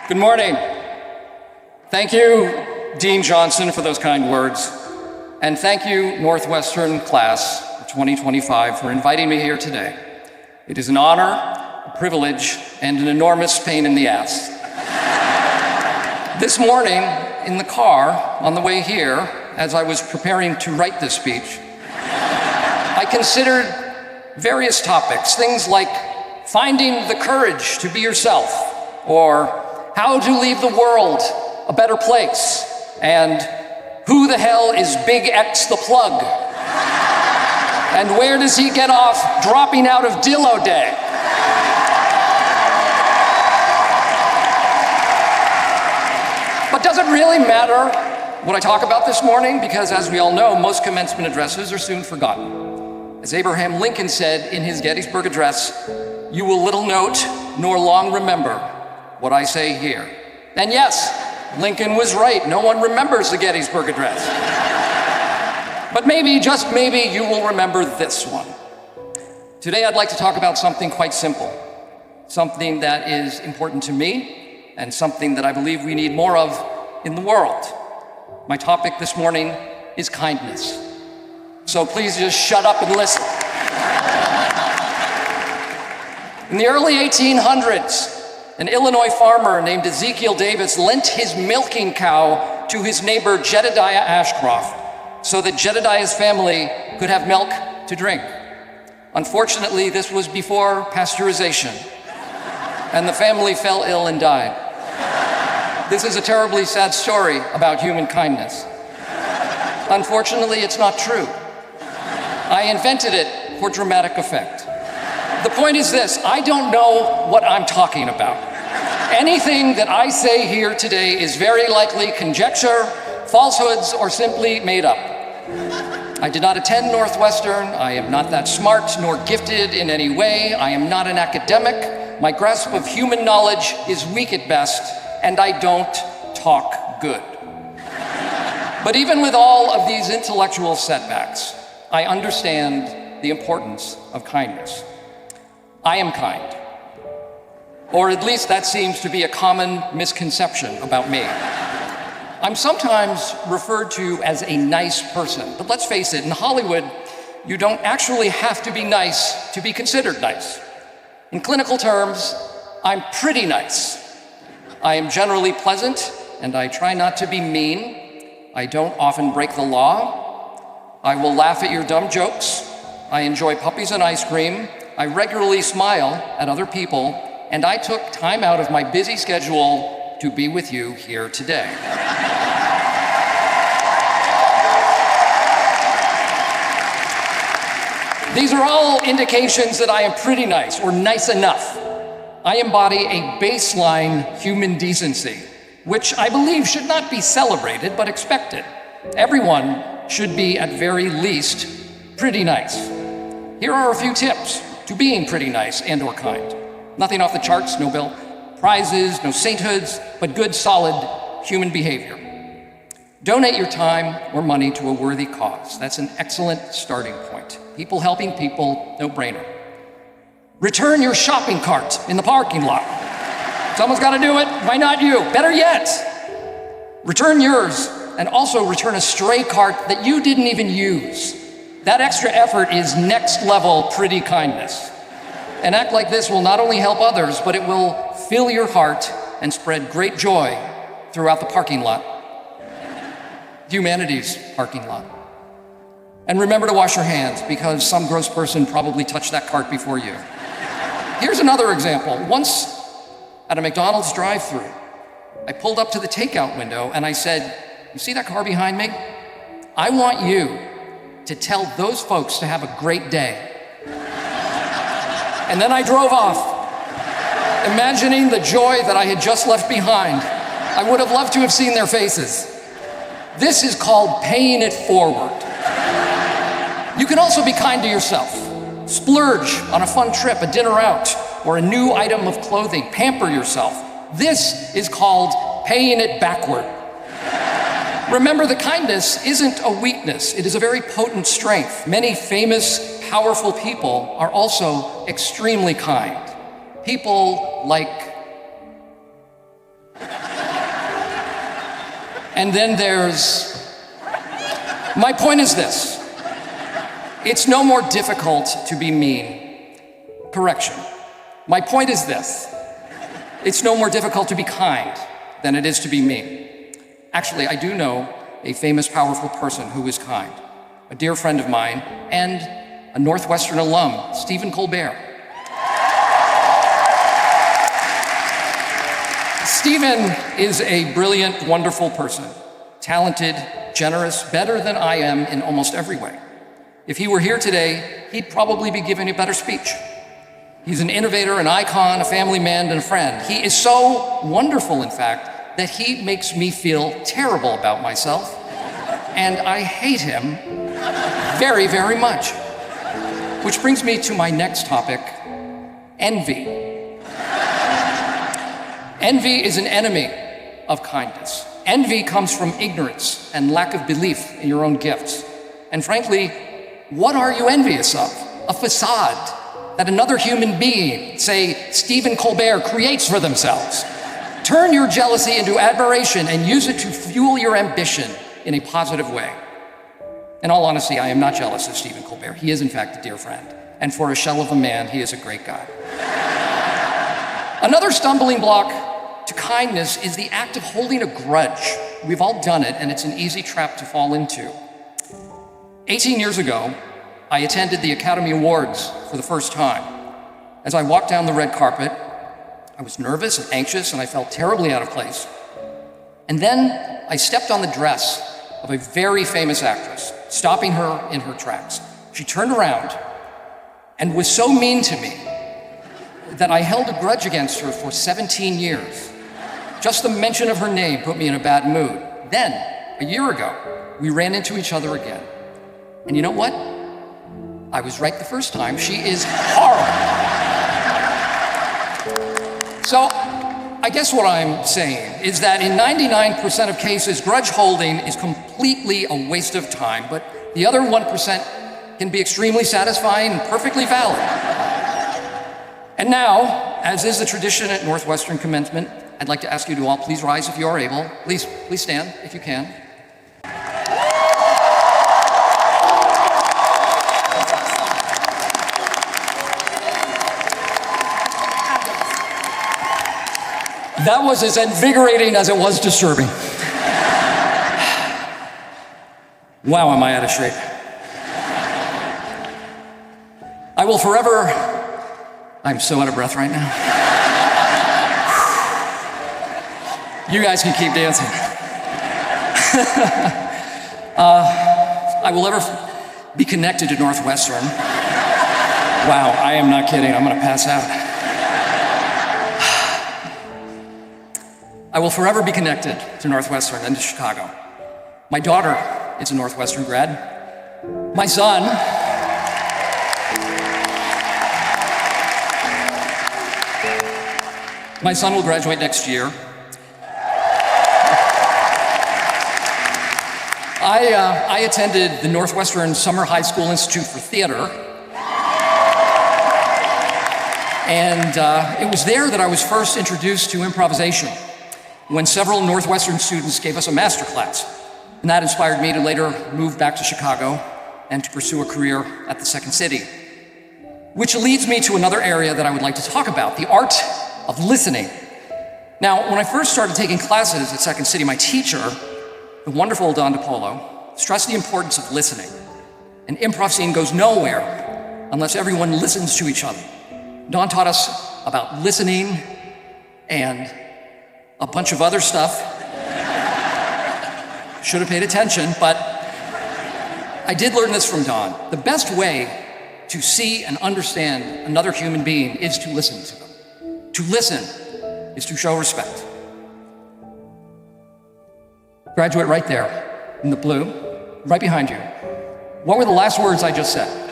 Good morning. Thank you, Dean Johnson, for those kind words. And thank you, Northwestern class of 2025, for inviting me here today. It is an honor, a privilege, and an enormous pain in the ass. This morning, in the car, on the way here, as I was preparing to write this speech, I considered various topics, things like finding the courage to be yourself, or how to leave the world a better place, and who the hell is Big X the Plug? And where does he get off dropping out of Dillo Day? But does it really matter what I talk about this morning? Because as we all know, most commencement addresses are soon forgotten. As Abraham Lincoln said in his Gettysburg Address, "You will little note nor long remember what I say here." And yes, Lincoln was right. No one remembers the Gettysburg Address. But maybe, just maybe, you will remember this one. Today I'd like to talk about something quite simple, something that is important to me, and something that I believe we need more of in the world. My topic this morning is kindness. So please just shut up and listen. In the early 1800s, an Illinois farmer named Ezekiel Davis lent his milking cow to his neighbor Jedediah Ashcroft so that Jedediah's family could have milk to drink. Unfortunately, this was before pasteurization, and the family fell ill and died. This is a terribly sad story about human kindness. Unfortunately, it's not true. I invented it for dramatic effect. The point is this: I don't know what I'm talking about. Anything that I say here today is very likely conjecture, falsehoods, or simply made up. I did not attend Northwestern. I am not that smart nor gifted in any way. I am not an academic. My grasp of human knowledge is weak at best, and I don't talk good. But even with all of these intellectual setbacks, I understand the importance of kindness. I am kind, or at least that seems to be a common misconception about me. I'm sometimes referred to as a nice person, but let's face it, in Hollywood, you don't actually have to be nice to be considered nice. In clinical terms, I'm pretty nice. I am generally pleasant, and I try not to be mean. I don't often break the law. I will laugh at your dumb jokes. I enjoy puppies and ice cream. I regularly smile at other people, and I took time out of my busy schedule to be with you here today. These are all indications that I am pretty nice, or nice enough. I embody a baseline human decency, which I believe should not be celebrated, but expected. Everyone should be, at very least, pretty nice. Here are a few tips to being pretty nice and or kind. Nothing off the charts, no Nobel prizes, no sainthoods, but good, solid human behavior. Donate your time or money to a worthy cause. That's an excellent starting point. People helping people, no brainer. Return your shopping cart in the parking lot. Someone's got to do it, why not you? Better yet, return yours, and also return a stray cart that you didn't even use. That extra effort is next level pretty kindness. An act like this will not only help others, but it will fill your heart and spread great joy throughout the parking lot. Humanity's parking lot. And remember to wash your hands, because some gross person probably touched that cart before you. Here's another example. Once at a McDonald's drive-thru, I pulled up to the takeout window and I said, "You see that car behind me? I want you to tell those folks to have a great day." And then I drove off, imagining the joy that I had just left behind. I would have loved to have seen their faces. This is called paying it forward. You can also be kind to yourself. Splurge on a fun trip, a dinner out, or a new item of clothing. Pamper yourself. This is called paying it backward. Remember, the kindness isn't a weakness. It is a very potent strength. Many famous, powerful people are also extremely kind. People like And then my point is this. It's no more difficult to be mean. Correction. My point is this. It's no more difficult to be kind than it is to be mean. Actually, I do know a famous, powerful person who is kind. A dear friend of mine and a Northwestern alum, Stephen Colbert. Stephen is a brilliant, wonderful person, talented, generous, better than I am in almost every way. If he were here today, he'd probably be giving a better speech. He's an innovator, an icon, a family man, and a friend. He is so wonderful, in fact, that he makes me feel terrible about myself, and I hate him very, very much. Which brings me to my next topic, envy. Envy is an enemy of kindness. Envy comes from ignorance and lack of belief in your own gifts. And frankly, what are you envious of? A facade that another human being, say Stephen Colbert, creates for themselves. Turn your jealousy into admiration and use it to fuel your ambition in a positive way. In all honesty, I am not jealous of Stephen Colbert. He is, in fact, a dear friend. And for a shell of a man, he is a great guy. Another stumbling block to kindness is the act of holding a grudge. We've all done it, and it's an easy trap to fall into. 18 years ago, I attended the Academy Awards for the first time. As I walked down the red carpet, I was nervous and anxious, and I felt terribly out of place. And then I stepped on the dress of a very famous actress, stopping her in her tracks. She turned around and was so mean to me that I held a grudge against her for 17 years. Just the mention of her name put me in a bad mood. Then, a year ago, we ran into each other again. And you know what? I was right the first time. She is horrible. So, I guess what I'm saying is that in 99% of cases, grudge holding is completely a waste of time, but the other 1% can be extremely satisfying and perfectly valid. And now, as is the tradition at Northwestern commencement, I'd like to ask you to all please rise if you are able. Please stand if you can. That was as invigorating as it was disturbing. Wow, am I out of shape. I will forever, I'm so out of breath right now. You guys can keep dancing. I will ever be connected to Northwestern. Wow, I am not kidding, I'm gonna pass out. I will forever be connected to Northwestern and to Chicago. My daughter is a Northwestern grad. My son will graduate next year. I attended the Northwestern Summer High School Institute for Theater. And it was there that I was first introduced to improvisation, when several Northwestern students gave us a master class. And that inspired me to later move back to Chicago and to pursue a career at the Second City. Which leads me to another area that I would like to talk about, the art of listening. Now, when I first started taking classes at Second City, my teacher, the wonderful Don DiPolo, stressed the importance of listening. An improv scene goes nowhere unless everyone listens to each other. Don taught us about listening and a bunch of other stuff. Should have paid attention, but I did learn this from Don. The best way to see and understand another human being is to listen to them. To listen is to show respect. Graduate right there, in the blue, right behind you. What were the last words I just said?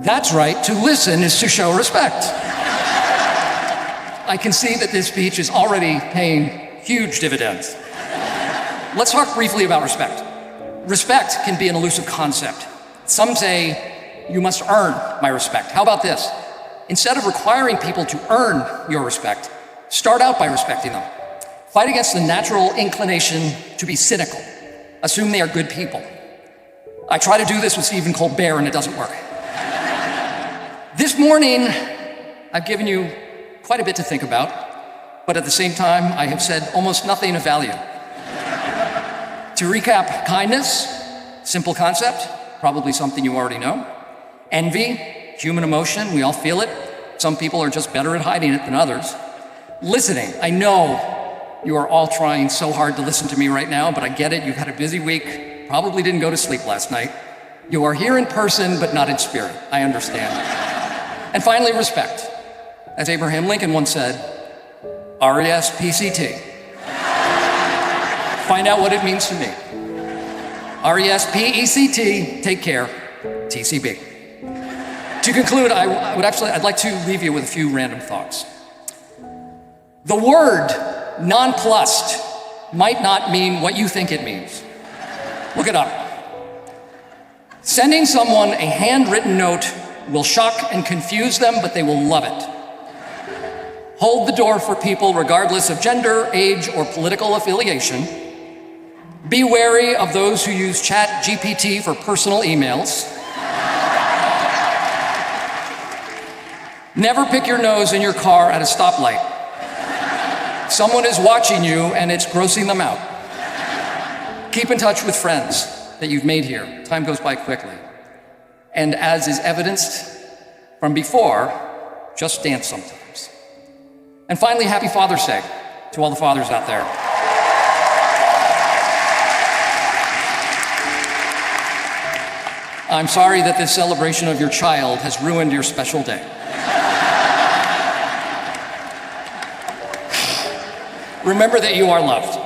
That's right, to listen is to show respect. I can see that this speech is already paying huge dividends. Let's talk briefly about respect. Respect can be an elusive concept. Some say, you must earn my respect. How about this? Instead of requiring people to earn your respect, start out by respecting them. Fight against the natural inclination to be cynical. Assume they are good people. I try to do this with Stephen Colbert and it doesn't work. This morning, I've given you quite a bit to think about, but at the same time, I have said almost nothing of value. To recap, kindness, simple concept, probably something you already know. Envy, human emotion, we all feel it. Some people are just better at hiding it than others. Listening, I know you are all trying so hard to listen to me right now, but I get it, you've had a busy week, probably didn't go to sleep last night. You are here in person, but not in spirit, I understand. And finally, respect. As Abraham Lincoln once said, R-E-S-P-C-T. Find out what it means to me. R-E-S-P-E-C-T, take care, TCB. To conclude, I'd like to leave you with a few random thoughts. The word nonplussed might not mean what you think it means. Look it up. Sending someone a handwritten note will shock and confuse them, but they will love it. Hold the door for people regardless of gender, age, or political affiliation. Be wary of those who use ChatGPT for personal emails. Never pick your nose in your car at a stoplight. Someone is watching you and it's grossing them out. Keep in touch with friends that you've made here. Time goes by quickly. And as is evidenced from before, just dance sometimes. And finally, happy Father's Day to all the fathers out there. I'm sorry that this celebration of your child has ruined your special day. Remember that you are loved.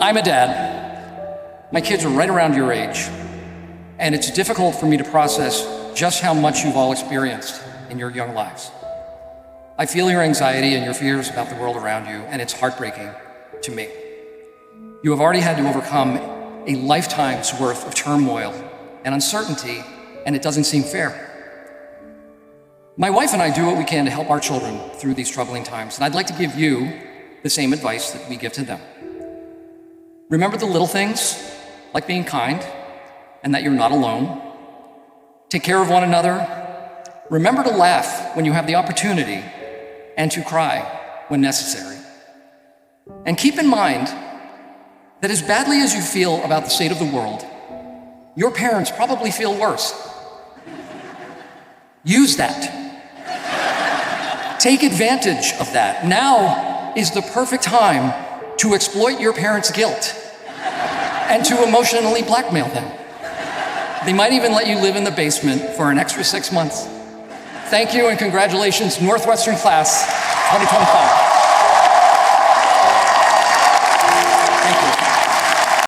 I'm a dad. My kids are right around your age, and it's difficult for me to process just how much you've all experienced in your young lives. I feel your anxiety and your fears about the world around you, and it's heartbreaking to me. You have already had to overcome a lifetime's worth of turmoil and uncertainty, and it doesn't seem fair. My wife and I do what we can to help our children through these troubling times, and I'd like to give you the same advice that we give to them. Remember the little things, like being kind, and that you're not alone. Take care of one another. Remember to laugh when you have the opportunity, and to cry when necessary. And keep in mind that as badly as you feel about the state of the world, your parents probably feel worse. Use that. Take advantage of that. Now is the perfect time to exploit your parents' guilt and to emotionally blackmail them. They might even let you live in the basement for an extra 6 months. Thank you and congratulations, Northwestern Class 2025.